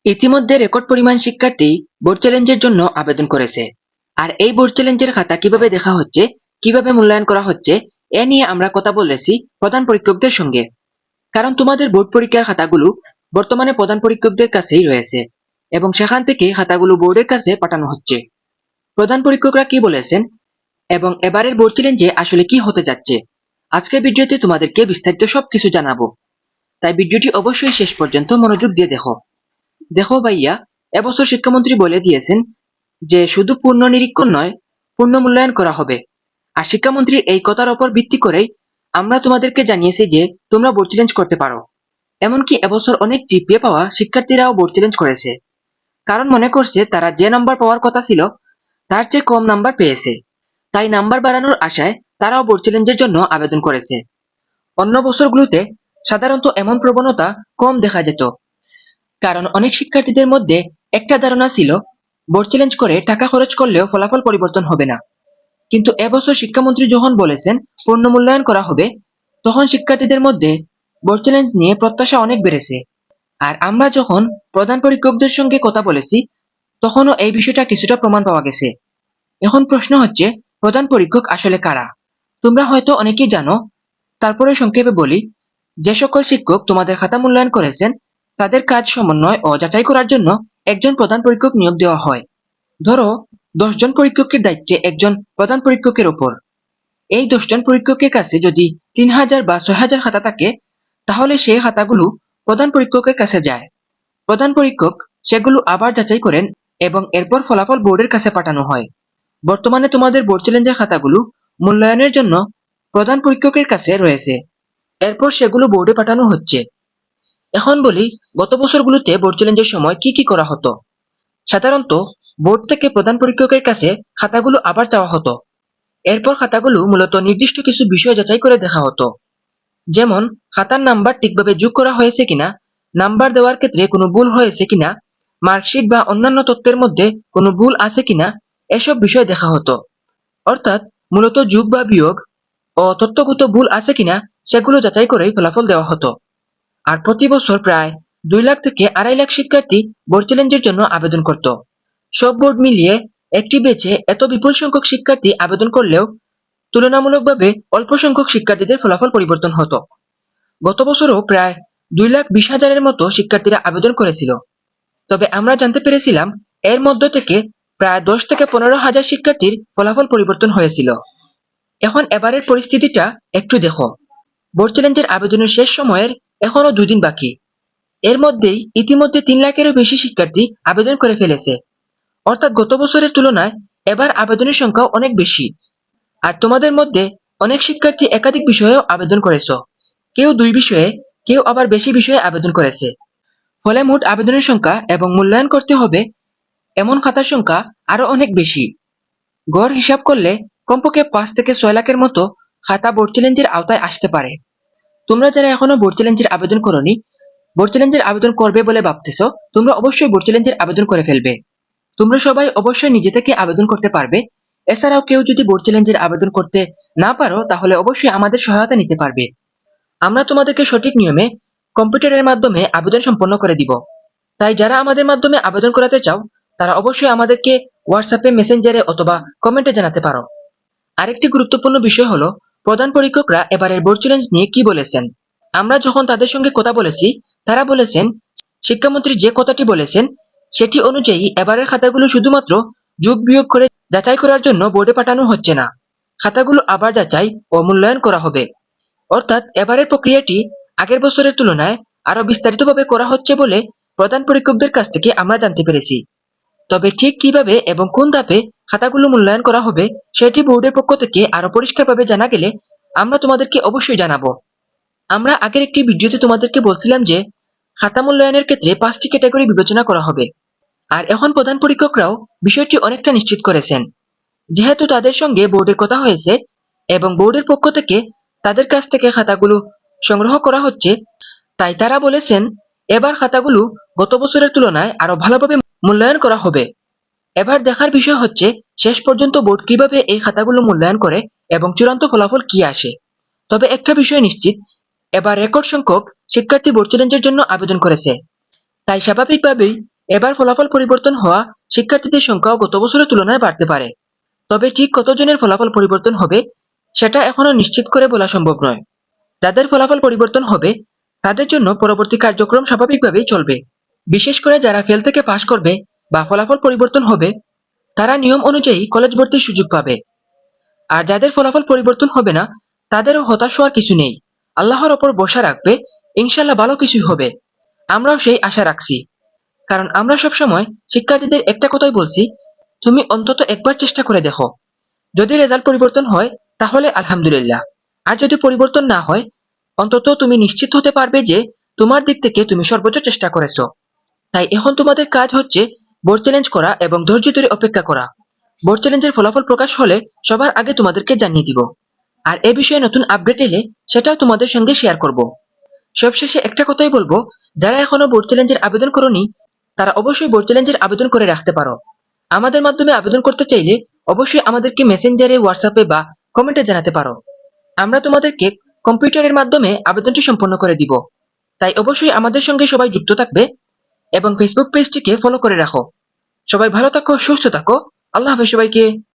ইতিমধ্যে রেকর্ড পরিমাণ শিক্ষার্থী বোর্ড চ্যালেঞ্জের জন্য আবেদন করেছে। আর এই বোর্ড চ্যালেঞ্জের খাতা কিভাবে দেখা হচ্ছে, কিভাবে মূল্যায়ন করা হচ্ছে, এ নিয়ে আমরা কথা বলেছি প্রধান পরীক্ষকদের সঙ্গে। কারণ তোমাদের বোর্ড পরীক্ষার খাতাগুলো বর্তমানে প্রধান পরীক্ষকদের কাছেই রয়েছে এবং সেখান থেকে খাতাগুলো বোর্ডের কাছে পাঠানো হচ্ছে। প্রধান পরীক্ষকরা কি বলেছেন এবং এবারের বোর্ড চ্যালেঞ্জে আসলে কি হতে যাচ্ছে, আজকের ভিডিওতে তোমাদেরকে বিস্তারিত সবকিছু জানাবো। তাই ভিডিওটি অবশ্যই শেষ পর্যন্ত মনোযোগ দিয়ে দেখো। দেখো ভাইয়া, এবছর শিক্ষামন্ত্রী বলে দিয়েছেন যে শুধু পূর্ণ নিরীক্ষণ নয়, পূর্ণ মূল্যায়ন করা হবে। আর শিক্ষামন্ত্রীর এই কথার উপর ভিত্তি করেই আমরা তোমাদেরকে জানিয়েছি যে তোমরা বোর্ড চ্যালেঞ্জ করতে পারো। এমনকি এবছর অনেক জিপিএ পাওয়া শিক্ষার্থীরাও বোর্ড চ্যালেঞ্জ করেছে, কারণ মনে করছে তারা যে নাম্বার পাওয়ার কথা ছিল তার চেয়ে কম নাম্বার পেয়েছে। তাই নাম্বার বাড়ানোর আশায় তারাও বোর্ড চ্যালেঞ্জের জন্য আবেদন করেছে। অন্য বছরগুলোতে সাধারণত এমন প্রবণতা কম দেখা যেত, কারণ অনেক শিক্ষার্থীদের মধ্যে একটা ধারণা ছিল বোর্ড চ্যালেঞ্জ করে টাকা খরচ করলেও ফলাফল পরিবর্তন হবে না। কিন্তু এবছর শিক্ষামন্ত্রী যখন বলেছেন পূর্ণ মূল্যায়ন করা হবে, তখন শিক্ষার্থীদের মধ্যে বোর্ড চ্যালেঞ্জ নিয়ে প্রত্যাশা অনেক বেড়েছে। আর আমরা যখন প্রধান পরীক্ষকদের সঙ্গে কথা বলেছি, তখনও এই বিষয়টা কিছুটা প্রমাণ পাওয়া গেছে। এখন প্রশ্ন হচ্ছে, প্রধান পরীক্ষক আসলে কারা? তোমরা হয়তো অনেকেই জানো, তারপরে সংক্ষেপে বলি। যে সকল শিক্ষক তোমাদের খাতা মূল্যায়ন করেছেন, তাদের কাজ সমন্বয় ও যাচাই করার জন্য একজন প্রধান পরীক্ষক নিয়োগ দেওয়া হয়। ধরো 10 জন পরীক্ষকের দায়িত্বে একজন প্রধান পরীক্ষকের ওপর। এই 10 জন পরীক্ষকের কাছে যদি 3000 বা 6000 খাতা থাকে, তাহলে সেই খাতাগুলো প্রধান পরীক্ষকের কাছে যায়। প্রধান পরীক্ষক সেগুলো আবার যাচাই করেন এবং এরপর ফলাফল বোর্ডের কাছে পাঠানো হয়। বর্তমানে তোমাদের বোর্ড চ্যালেঞ্জের খাতাগুলো মূল্যায়নের জন্য প্রধান পরীক্ষকের কাছে রয়েছে, এরপর সেগুলো বোর্ডে পাঠানো হচ্ছে। এখন বলি, গত বছরগুলোতে বোর্ড চ্যালেঞ্জের সময় কি কি করা হতো। সাধারণত বোর্ড থেকে প্রধান পরীক্ষকের কাছে খাতাগুলো আবার চাওয়া হতো। এরপর খাতাগুলো মূলত নির্দিষ্ট কিছু বিষয় যাচাই করে দেখা হতো, যেমন খাতার নাম্বার ঠিকভাবে যোগ করা হয়েছে কিনা, নাম্বার দেওয়ার ক্ষেত্রে কোনো ভুল হয়েছে কিনা, মার্কশিট বা অন্যান্য তথ্যের মধ্যে কোনো ভুল আছে কিনা, এসব বিষয় দেখা হতো। অর্থাৎ মূলত যোগ বা বিয়োগ ও তথ্যগত ভুল আছে কিনা সেগুলো যাচাই করেই ফলাফল দেওয়া হতো। আর প্রতি বছর প্রায় 2 লাখ থেকে 2.5 লাখ শিক্ষার্থী বোর্ড চ্যালেঞ্জের জন্য আবেদন করত। সব বোর্ড মিলিয়ে একটি ব্যাচে এত বিপুল সংখ্যক শিক্ষার্থী আবেদন করলেও তুলনামূলকভাবে অল্প সংখ্যক শিক্ষার্থীদের ফলাফল পরিবর্তন হতো। গত বছরও প্রায় 2,20,000-এর মতো শিক্ষার্থীরা আবেদন করেছিল। তবে আমরা জানতে পেরেছিলাম এর মধ্য থেকে প্রায় 10 থেকে 15,000 শিক্ষার্থীর ফলাফল পরিবর্তন হয়েছিল। এখন এবারের পরিস্থিতিটা একটু দেখো। বোর্ড চ্যালেঞ্জের আবেদনের শেষ সময়ের এখনো 2 দিন বাকি। এর মধ্যেই ইতিমধ্যে 3 লাখেরও বেশি শিক্ষার্থী আবেদন করে ফেলেছে। অর্থাৎ গত বছরের তুলনায় এবার আবেদনের সংখ্যা অনেক বেশি। আর তোমাদের মধ্যে অনেক শিক্ষার্থী একাধিক বিষয়েও আবেদন করেছো। কেউ 2 বিষয়ে, কেউ আবার বেশি বিষয়ে আবেদন করেছে। ফলে মোট আবেদনের সংখ্যা এবং মূল্যায়ন করতে হবে এমন খাতার সংখ্যা আরো অনেক বেশি। গড় হিসাব করলে কমপক্ষে 5 থেকে 6 লাখের মতো খাতা বোর্ড চ্যালেঞ্জের আওতায় আসতে পারে। তোমরা যারা এখনো বোর্ড চ্যালেঞ্জের আবেদন করোনি, বোর্ড চ্যালেঞ্জের আবেদন করবে বলে ভাবতেছো, তোমরা অবশ্যই বোর্ড চ্যালেঞ্জের আবেদন করে ফেলবে। তোমরা সবাই অবশ্যই নিজে থেকে আবেদন করতে পারবে। এছাড়াও কেউ যদি বোর্ড চ্যালেঞ্জের আবেদন করতে না পারো, তাহলে অবশ্যই আমাদের সহায়তা নিতে পারবে। আমরা তোমাদেরকে সঠিক নিয়মে কম্পিউটারের মাধ্যমে আবেদন সম্পন্ন করে দিব। তাই যারা আমাদের মাধ্যমে আবেদন করাতে চাও, তারা অবশ্যই আমাদেরকে হোয়াটসঅ্যাপে, মেসেঞ্জারে অথবা কমেন্টে জানাতে পারো। আরেকটি গুরুত্বপূর্ণ বিষয় হলো, প্রধান পরীক্ষকরা এবারের বোর্ড চ্যালেঞ্জ নিয়ে কি বলেছেন। আমরা যখন তাদের সঙ্গে কথা বলেছি, তারা বলেছেন শিক্ষামন্ত্রী যে কথাটি বলেছেন সেটি অনুযায়ী এবারের খাতাগুলো শুধুমাত্র যোগ বিয়োগ করে যাচাই করার জন্য বোর্ডে পাঠানো হচ্ছে না, খাতাগুলো আবার যাচাই ও মূল্যায়ন করা হবে। অর্থাৎ এবারের প্রক্রিয়াটি আগের বছরের তুলনায় আরো বিস্তারিতভাবে করা হচ্ছে বলে প্রধান পরীক্ষকদের কাছ থেকে আমরা জানতে পেরেছি। তবে ঠিক কিভাবে এবং কোন ধাপে খাতাগুলো মূল্যায়ন করা হবে সেটি বোর্ডের পক্ষ থেকে আরো পরিষ্কারভাবে জানা গেলে আমরা তোমাদেরকে অবশ্যই জানাবো। আমরা আগের একটি ভিডিওতে তোমাদেরকে বলছিলাম যে খাতা মূল্যায়নের ক্ষেত্রে 5টি ক্যাটাগরি বিবেচনা করা হবে। আর এখন প্রধান পরীক্ষকরাও বিষয়টি অনেকটা নিশ্চিত করেছেন। যেহেতু তাদের সঙ্গে বোর্ডের কথা হয়েছে এবং বোর্ডের পক্ষ থেকে তাদের কাছ থেকে খাতাগুলো সংগ্রহ করা হচ্ছে, তাই তারা বলেছেন এবার খাতাগুলো গত বছরের তুলনায় আরো ভালোভাবে মূল্যায়ন করা হবে। এবার দেখার বিষয় হচ্ছে শেষ পর্যন্ত বোর্ড কিভাবে এই খাতাগুলো মূল্যায়ন করে এবং চূড়ান্ত ফলাফল কি আসে। তবে একটা বিষয় নিশ্চিত, এবার রেকর্ড সংখ্যক শিক্ষার্থী বোর্ড চ্যালেঞ্জের জন্য আবেদন করেছে। তাই স্বাভাবিকভাবেই এবার ফলাফল পরিবর্তন হওয়া শিক্ষার্থীদের সংখ্যাও গত বছরের তুলনায় বাড়তে পারে। তবে ঠিক কতজনের ফলাফল পরিবর্তন হবে সেটা এখনো নিশ্চিত করে বলা সম্ভব নয়। যাদের ফলাফল পরিবর্তন হবে তাদের জন্য পরবর্তী কার্যক্রম স্বাভাবিকভাবেই চলবে। বিশেষ করে যারা ফেল থেকে পাশ করবে বা ফলাফল পরিবর্তন হবে তারা নিয়ম অনুযায়ী কলেজ ভর্তির সুযোগ পাবে। আর যাদের ফলাফল পরিবর্তন হবে না তাদেরও হতাশ হওয়ার কিছু নেই। আল্লাহর ওপর ভরসা রাখবে, ইনশাল্লাহ ভালো কিছু হবে। আমরাও সেই আশা রাখছি। কারণ আমরা সবসময় শিক্ষার্থীদের একটা কথাই বলছি, তুমি অন্তত একবার চেষ্টা করে দেখো। যদি রেজাল্ট পরিবর্তন হয় তাহলে আলহামদুলিল্লাহ, আর যদি পরিবর্তন না হয় অন্তত তুমি নিশ্চিত হতে পারবে যে তোমার দিক থেকে তুমি সর্বোচ্চ চেষ্টা করেছো। তাই এখন তোমাদের কাজ হচ্ছে বোর্ড চ্যালেঞ্জ করা এবং ধৈর্য ধরে অপেক্ষা করা। বোর্ড চ্যালেঞ্জের ফলাফল প্রকাশ হলে সবার আগে তোমাদেরকে জানিয়ে দিব। আর এ বিষয়ে নতুন আপডেট এলে সেটাও তোমাদের সঙ্গে শেয়ার করব। সবশেষে একটা কথাই বলবো, যারা এখনো বোর্ড চ্যালেঞ্জের আবেদন করোনি তারা অবশ্যই বোর্ড চ্যালেঞ্জের আবেদন করে রাখতে পারো। আমাদের মাধ্যমে আবেদন করতে চাইলে অবশ্যই আমাদেরকে মেসেঞ্জারে, হোয়াটসঅ্যাপে বা কমেন্টে জানাতে পারো। আমরা তোমাদেরকে কম্পিউটারের মাধ্যমে আবেদনটি সম্পন্ন করে দিব। তাই অবশ্যই আমাদের সঙ্গে সবাই যুক্ত থাকবে এবং ফেসবুক পেজটিকে ফলো করে রাখো। সবাই ভালো থাকো, সুস্থ থাকো। আল্লাহ হাফেজ সবাইকে।